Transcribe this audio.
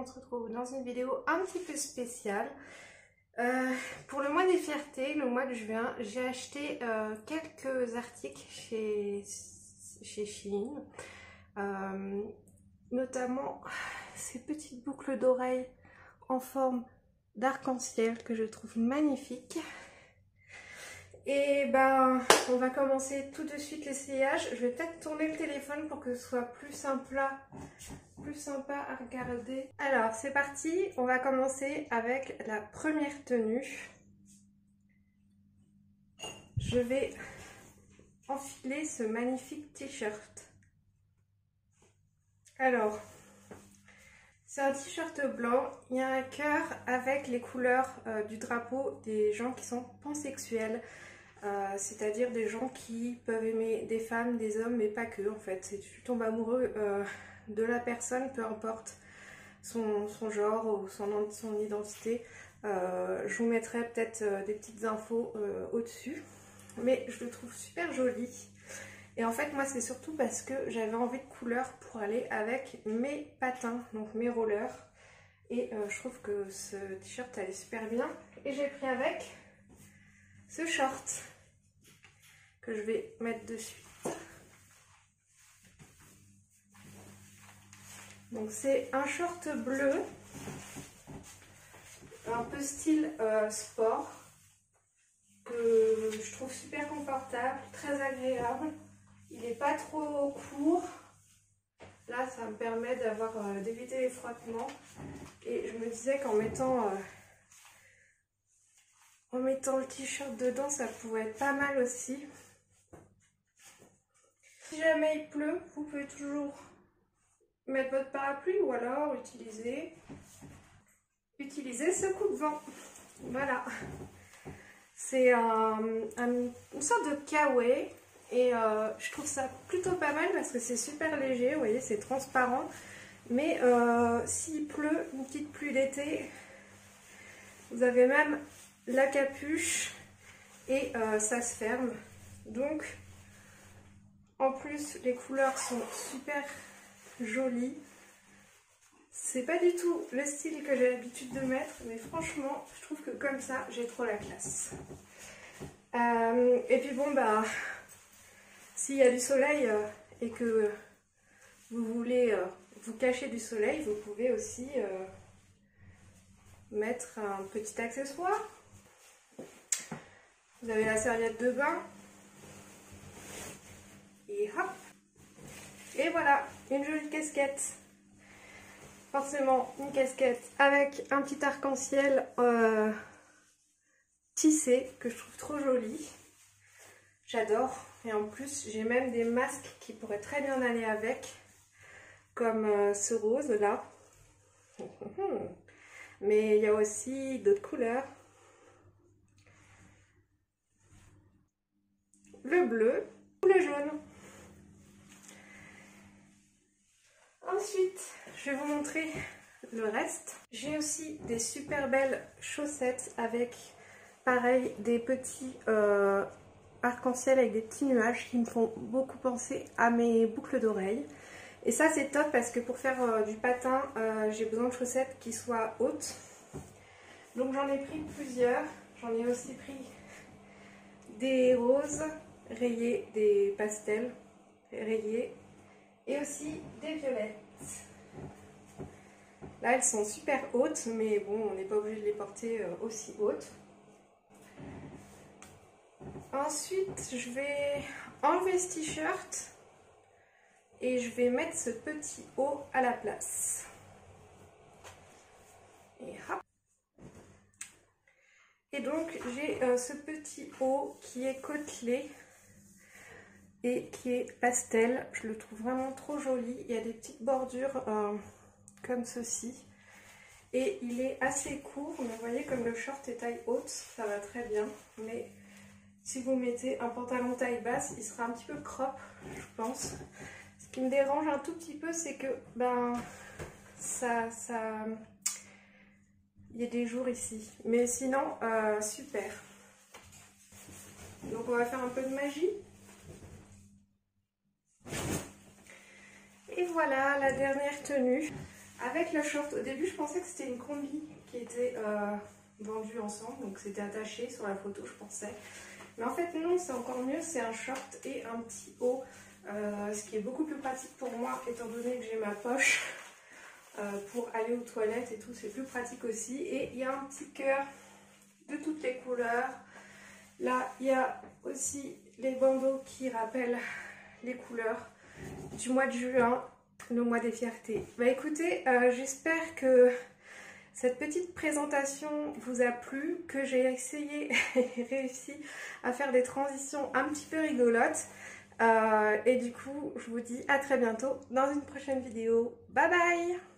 on se retrouve dans une vidéo un petit peu spéciale. Pour le mois des fiertés, le mois de juin, j'ai acheté quelques articles chez Shein. Notamment ces petites boucles d'oreilles en forme d'arc-en-ciel que je trouve magnifiques. Et ben, on va commencer tout de suite l'essayage. Je vais peut-être tourner le téléphone pour que ce soit plus sympa à regarder. Alors, c'est parti. On va commencer avec la première tenue. Je vais enfiler ce magnifique t-shirt. Alors, c'est un t-shirt blanc. Il y a un cœur avec les couleurs du drapeau des gens qui sont pansexuels. C'est-à-dire des gens qui peuvent aimer des femmes, des hommes, mais pas que en fait. Si tu tombes amoureux de la personne, peu importe son genre ou son identité, je vous mettrai peut-être des petites infos au-dessus. Mais je le trouve super joli. Et en fait, moi, c'est surtout parce que j'avais envie de couleurs pour aller avec mes patins, donc mes rollers. Et je trouve que ce t-shirt allait super bien. Et j'ai pris avec ce short que je vais mettre de suite. Donc c'est un short bleu, un peu style sport, que je trouve super confortable, très agréable. Il n'est pas trop court. Là, ça me permet d'éviter les frottements. Et je me disais qu'en mettant le t-shirt dedans, ça pourrait être pas mal aussi. Si jamais il pleut, vous pouvez toujours mettre votre parapluie ou alors utiliser ce coupe-vent. Voilà. C'est une sorte de kawaii et je trouve ça plutôt pas mal parce que c'est super léger. Vous voyez, c'est transparent. Mais s'il pleut, une petite pluie d'été, vous avez même la capuche et ça se ferme. Donc, en plus, les couleurs sont super jolies. C'est pas du tout le style que j'ai l'habitude de mettre, mais franchement, je trouve que comme ça, j'ai trop la classe. Et puis bon, bah, s'il y a du soleil et que vous voulez vous cacher du soleil, vous pouvez aussi mettre un petit accessoire. Vous avez la serviette de bain. Et hop! Et voilà, une jolie casquette. Forcément, une casquette avec un petit arc-en-ciel tissé que je trouve trop joli. J'adore. Et en plus, j'ai même des masques qui pourraient très bien aller avec. Comme ce rose là. Mais il y a aussi d'autres couleurs. Le bleu ou le jaune. Ensuite, je vais vous montrer le reste. J'ai aussi des super belles chaussettes avec, pareil, des petits arc-en-ciel avec des petits nuages qui me font beaucoup penser à mes boucles d'oreilles. Et ça, c'est top parce que pour faire du patin, j'ai besoin de chaussettes qui soient hautes. Donc j'en ai pris plusieurs. J'en ai aussi pris des roses rayés, des pastels rayés et aussi des violettes. Là, elles sont super hautes, mais bon, on n'est pas obligé de les porter aussi hautes. Ensuite, je vais enlever ce t-shirt et je vais mettre ce petit haut à la place. Et hop. Et donc, j'ai ce petit haut qui est côtelé et qui est pastel. Je le trouve vraiment trop joli. Il y a des petites bordures comme ceci. Et il est assez court, mais vous voyez comme le short est taille haute, ça va très bien. Mais si vous mettez un pantalon taille basse, il sera un petit peu crop, je pense. Ce qui me dérange un tout petit peu, c'est que il y a des jours ici. Mais sinon, super. Donc on va faire un peu de magie. Et voilà la dernière tenue. avec le short. Au début je pensais que c'était une combi qui était vendue ensemble, donc c'était attaché sur la photo je pensais. Mais en fait non, c'est encore mieux, c'est un short et un petit haut, ce qui est beaucoup plus pratique pour moi étant donné que j'ai ma poche pour aller aux toilettes et tout, c'est plus pratique aussi. Et il y a un petit cœur de toutes les couleurs. Là il y a aussi les bandeaux qui rappellent les couleurs du mois de juin, le mois des fiertés. Bah écoutez, j'espère que cette petite présentation vous a plu, que j'ai essayé et réussi à faire des transitions un petit peu rigolotes. Et du coup, je vous dis à très bientôt dans une prochaine vidéo. Bye bye!